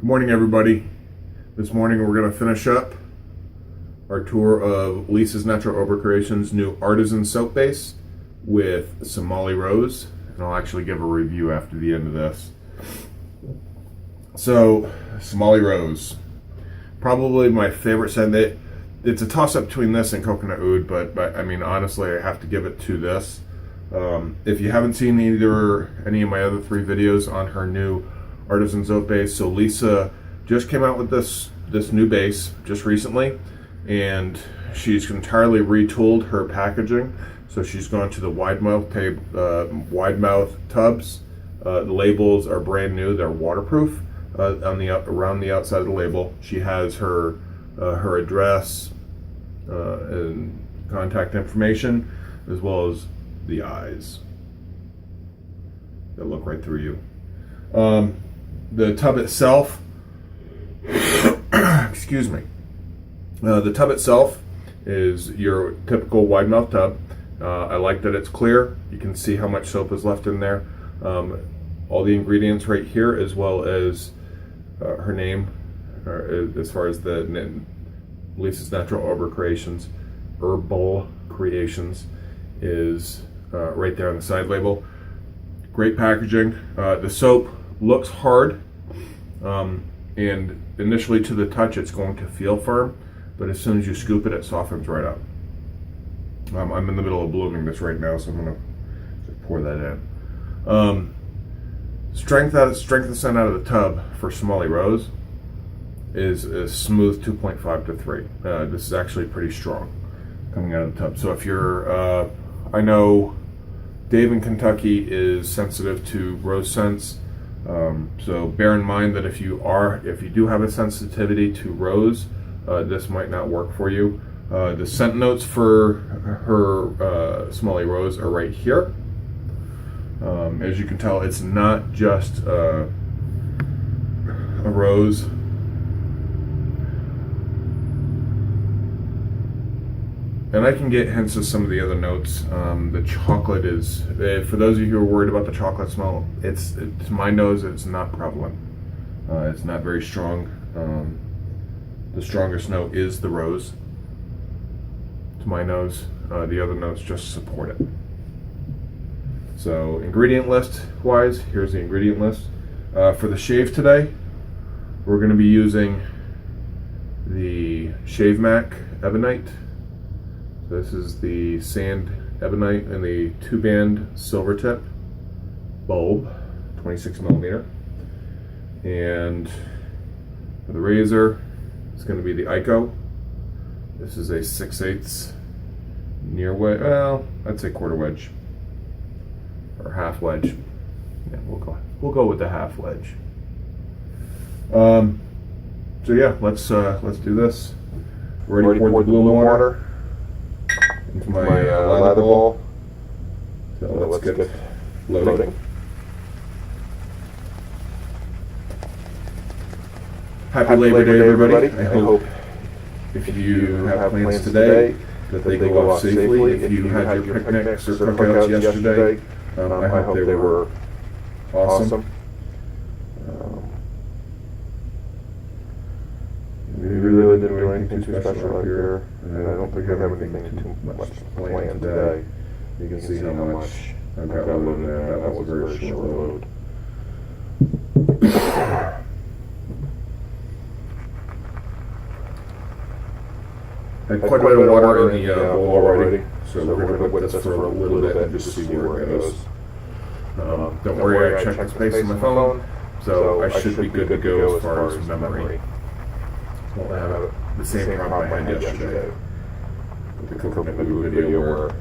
Good morning, everybody. This morning we're going to finish up our tour of Lisa's Natural Herbal Creations' new Artisan Soap Base with Somali Rose, and I'll actually give a review after the end of this. So, Somali Rose, probably my favorite scent. It's a toss-up between this and Coconut Oud, but I mean, honestly, I have to give it to this. If you haven't seen any of my other 3 videos on her new Artisan Soap Base, so Lisa just came out with this new base just recently, and she's entirely retooled her packaging. So she's gone to the wide mouth tubs. The labels are brand new; they're waterproof. Around the outside of the label, she has her address and contact information, as well as the eyes that look right through you. The tub itself, excuse me. The tub itself is your typical wide mouth tub. I like that it's clear. You can see how much soap is left in there. All the ingredients right here, as well as her name, as far as the Lisa's Natural Herbal Creations, is right there on the side label. Great packaging. The soap looks hard, and initially to the touch it's going to feel firm, but as soon as you scoop it, it softens right up. I'm in the middle of blooming this right now, so I'm going to pour that in. Strength of the scent out of the tub for Somali Rose is a smooth 2.5 to 3. This is actually pretty strong coming out of the tub. So if you're, I know Dave in Kentucky is sensitive to rose scents. So bear in mind that if you do have a sensitivity to rose, this might not work for you. The scent notes for her Somali Rose are right here. As you can tell, it's not just a rose. And I can get hints of some of the other notes. The chocolate is, for those of you who are worried about the chocolate smell, it's to my nose, it's not prevalent. It's not very strong. The strongest note is the rose. To my nose, the other notes just support it. So ingredient list wise, here's the ingredient list. For the shave today, we're going to be using the Shave Mac Ebonite. This is the sand ebonite and the 2-band silver tip bulb, 26 millimeter. And for the razor, it's going to be the Ico. This is a 6/8 near wedge. Well, I'd say quarter wedge or half wedge. Yeah, we'll go with the half wedge. So yeah, let's do this. Already poured the bloom water into my lather bowl. So let's get loading. Happy Labor Day, everybody. I hope if you have plans today that they go off safely. If you had your picnics or cookouts yesterday, I hope they were awesome. We really didn't do anything too special out here, and I don't think I have anything too much planned today. You can see how much I've got loaded in there. That was a very short load. Had quite a bit of water in the bowl already, so we're going to whip this for a little bit and just see where it goes. Don't worry, I checked the space on my phone, so I should be good to go as far as memory. Won't have the same problem I had yesterday with the coconut oud video where in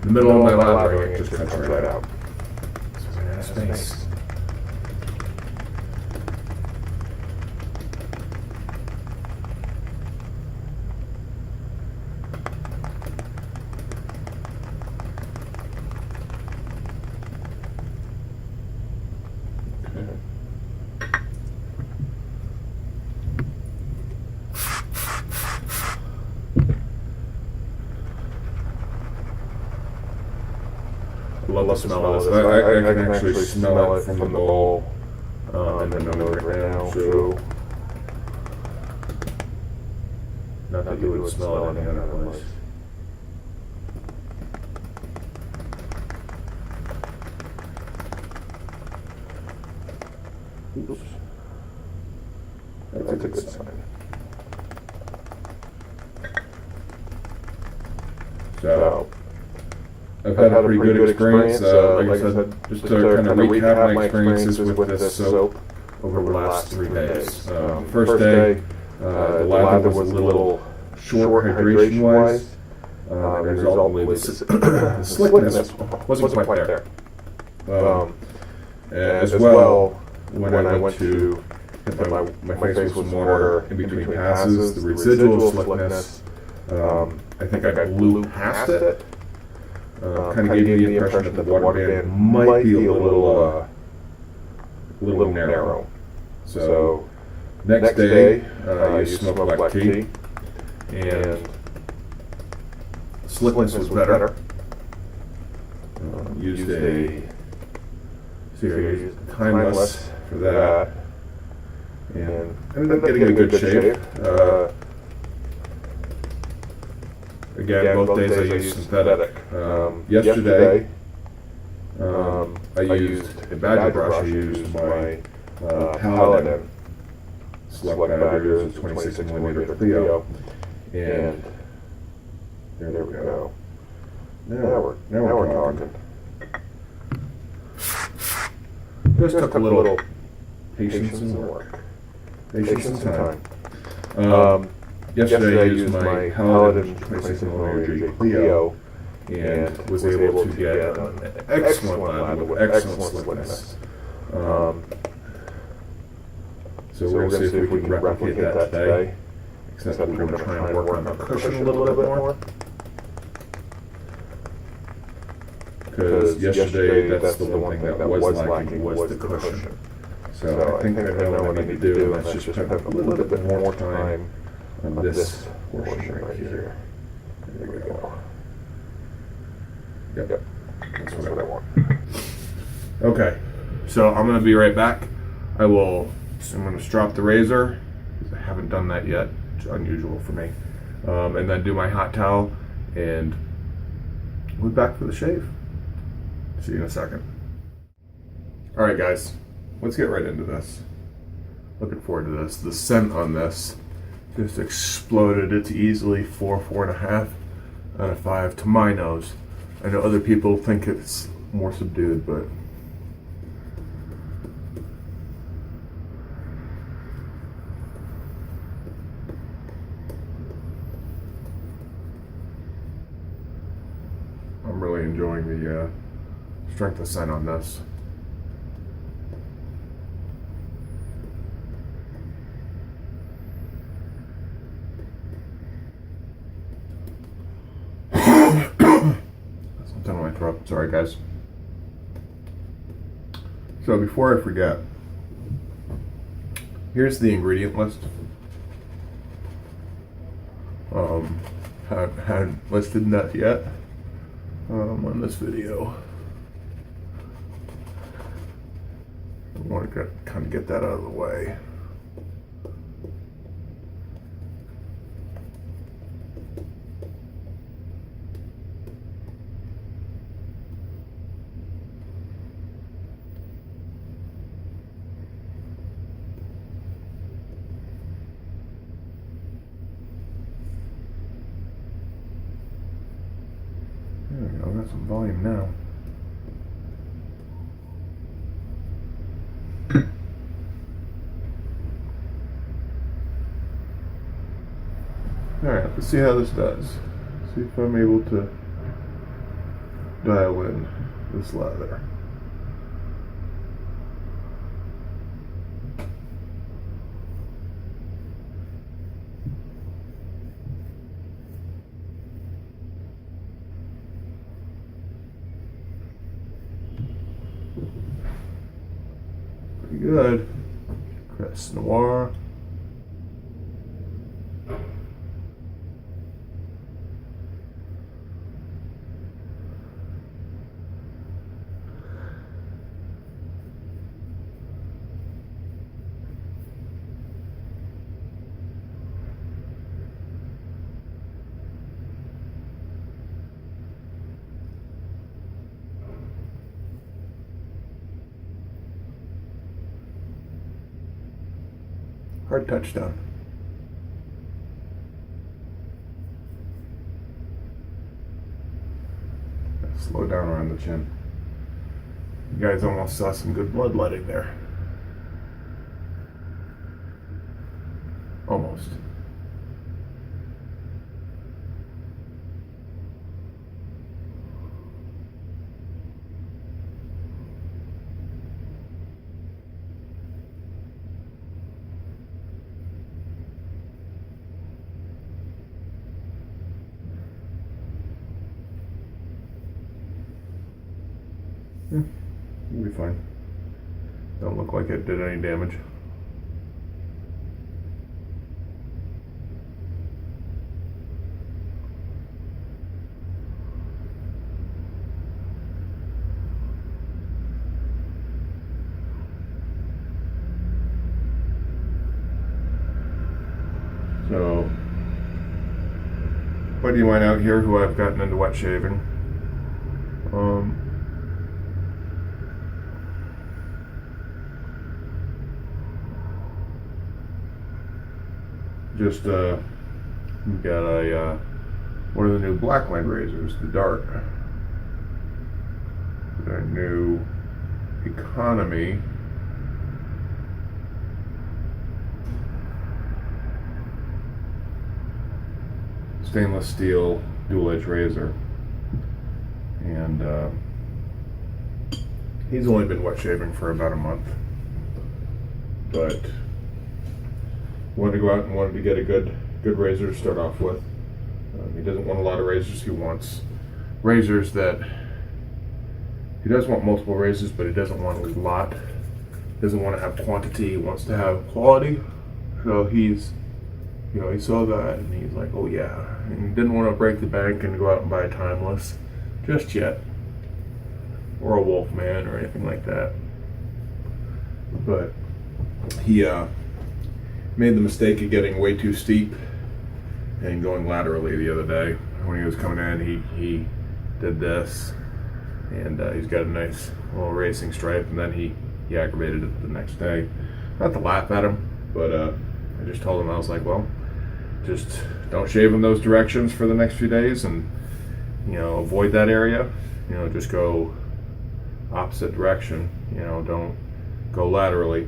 the middle of my lathering it just cuts right out. So we're out of space. Love the smell of this. I can actually smell it from the bowl and then over it now. So, not that you would smell it any other place. Oops. That's a good sign. So, I've had a pretty good experience. Like I said, just to kind of recap my experiences with this soap over the last 3 days. First day, the lather was a little short hydration-wise. The result was the slickness wasn't quite there. As well, when I went to hit my face with some water in between passes, the residual slickness, I think I blew past it. Kind of gave me the impression that the water band might be a little narrow. So next day, I used smoked black tea, and slickness was better. Used a timeless for that, and ended up getting a good shave. Again, both days I used synthetic. Yesterday, I used a badger brush. I used my Paladin Select Badgers, a 26mm Clio, and there we go. Now we're talking. Just took a little patience and work. Patience and time. Yesterday I used my Paladin 26mm Clio and was able to get an excellent lather with excellent slickness. So we're going to see if we can replicate that today, except we're going to try and work on the cushion a little bit more. Because yesterday, that's the one thing that was lacking was the cushion. So I think I know what I need to do, and that's just spend a little bit more time on this portion right here. There we go. Yep, that's what I want. Okay, so I'm going to be right back. I'm going to strop the razor, because I haven't done that yet, which is unusual for me. And then do my hot towel, and we'll be back for the shave. See you in a second. Alright guys, let's get right into this. Looking forward to this. The scent on this just exploded. It's easily 4.5 out of 5 to my nose. I know other people think it's more subdued, but I'm really enjoying the strength of scent on this. Something in my throat. Sorry, guys. So before I forget, here's the ingredient list. Hadn't listed that yet on this video. I want to kind of get that out of the way. There we go, got some volume now. Alright, let's see how this does. See if I'm able to dial in this lather. Pretty good. Crest Noir. hard touchdown. Slow down around the chin. You guys almost saw some good bloodletting there. Almost. Yeah, we'll be fine. Don't look like it did any damage. So, buddy of mine out here who I've gotten into wet shaving, just got a one of the new blackline razors, the Dart, their new economy stainless steel dual edge razor, and he's only been wet shaving for about a month, but wanted to go out and wanted to get a good razor to start off with. He doesn't want a lot of razors. He wants razors that he does want multiple razors, but he doesn't want a lot. He doesn't want to have quantity. He wants to have quality. So he's, you know, he saw that and he's like, oh yeah. And he didn't want to break the bank and go out and buy a Timeless just yet, or a Wolfman or anything like that. But he made the mistake of getting way too steep and going laterally the other day. When he was coming in, he did this, and he's got a nice little racing stripe, and then he aggravated it the next day. Not to laugh at him, but I just told him, I was like, well, just don't shave in those directions for the next few days, and, you know, avoid that area. You know, just go opposite direction. You know, don't go laterally.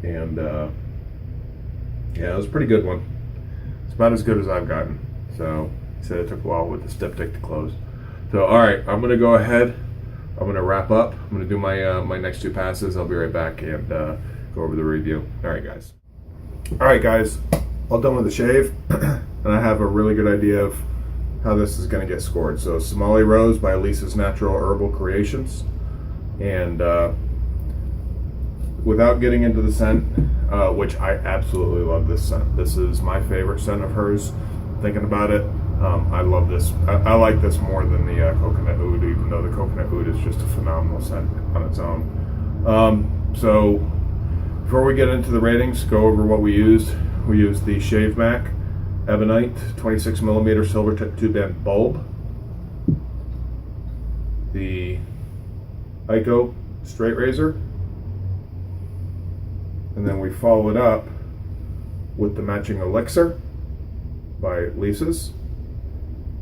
And yeah, it was a pretty good one. It's about as good as I've gotten. So he said it took a while with the styptic to close. So all right, I'm gonna go ahead. I'm gonna wrap up. I'm gonna do my my next two passes. I'll be right back and go over the review. All right, guys. All right, guys. All done with the shave, and I have a really good idea of how this is gonna get scored. So Somali Rose by Lisa's Natural Herbal Creations, and without getting into the scent, which I absolutely love this scent. This is my favorite scent of hers. Thinking about it, I love this. I like this more than the coconut oud, even though the coconut oud is just a phenomenal scent on its own. So before we get into the ratings, go over what we used. We used the Shave Mac Ebonite 26mm silver tip 2-band bulb, the Ico straight razor, and then we followed up with the matching elixir by Lisa's.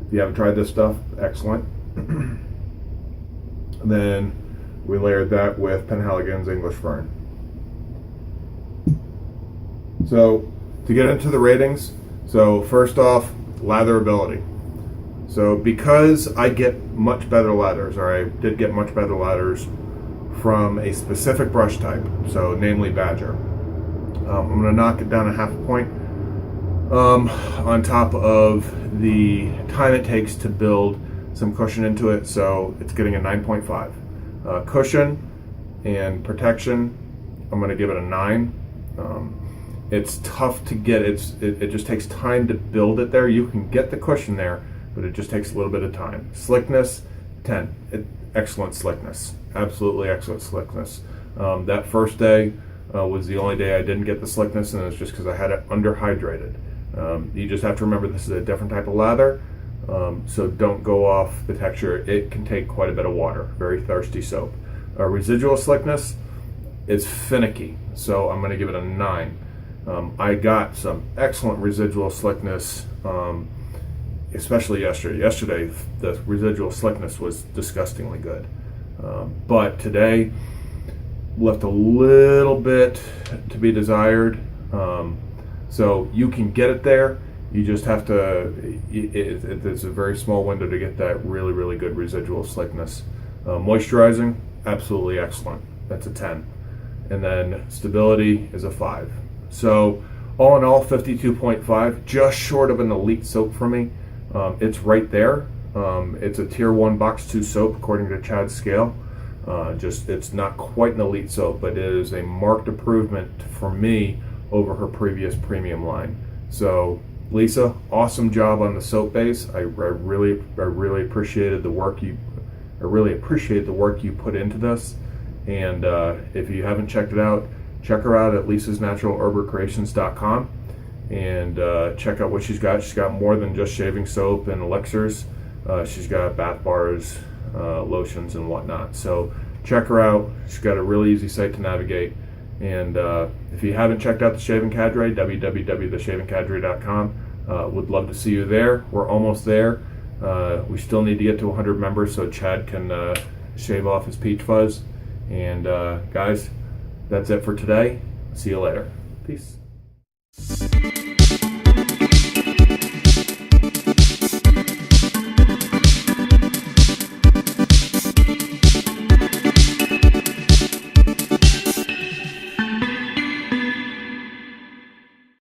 If you haven't tried this stuff, excellent. And then we layered that with Penhaligon's English Fern. So to get into the ratings, so first off, latherability. So because I get much better lathers, or I did get much better lathers from a specific brush type, so namely Badger, I'm going to knock it down a half a point on top of the time it takes to build some cushion into it, so it's getting a 9.5. Cushion and protection, I'm going to give it a 9. It's tough to get, it just takes time to build it there. You can get the cushion there, but it just takes a little bit of time. Slickness, 10. Excellent slickness. Absolutely excellent slickness. That first day was the only day I didn't get the slickness, and it's just because I had it underhydrated. You just have to remember this is a different type of lather, so don't go off the texture. It can take quite a bit of water. Very thirsty soap. Residual slickness is finicky, so I'm going to give it a 9. I got some excellent residual slickness, especially yesterday. Yesterday, the residual slickness was disgustingly good. But today, left a little bit to be desired. So you can get it there. You just have to, it's a very small window to get that really, really good residual slickness. Moisturizing, absolutely excellent. That's a 10. And then stability is a 5. So all in all, 52.5, just short of an elite soap for me. It's right there. It's a tier 1 box 2 soap according to Chad's scale. It's not quite an elite soap, but it is a marked improvement for me over her previous premium line. So Lisa, awesome job on the soap base. I really appreciated the work you put into this. And if you haven't checked it out, check her out at lisasnaturalherbalcreations.com and check out what she's got. She's got more than just shaving soap and elixirs. She's got bath bars, lotions, and whatnot. So check her out. She's got a really easy site to navigate. And if you haven't checked out the Shaving Cadre, www.theshavingcadre.com. Would love to see you there. We're almost there. We still need to get to 100 members so Chad can shave off his peach fuzz. And guys, that's it for today. See you later. Peace.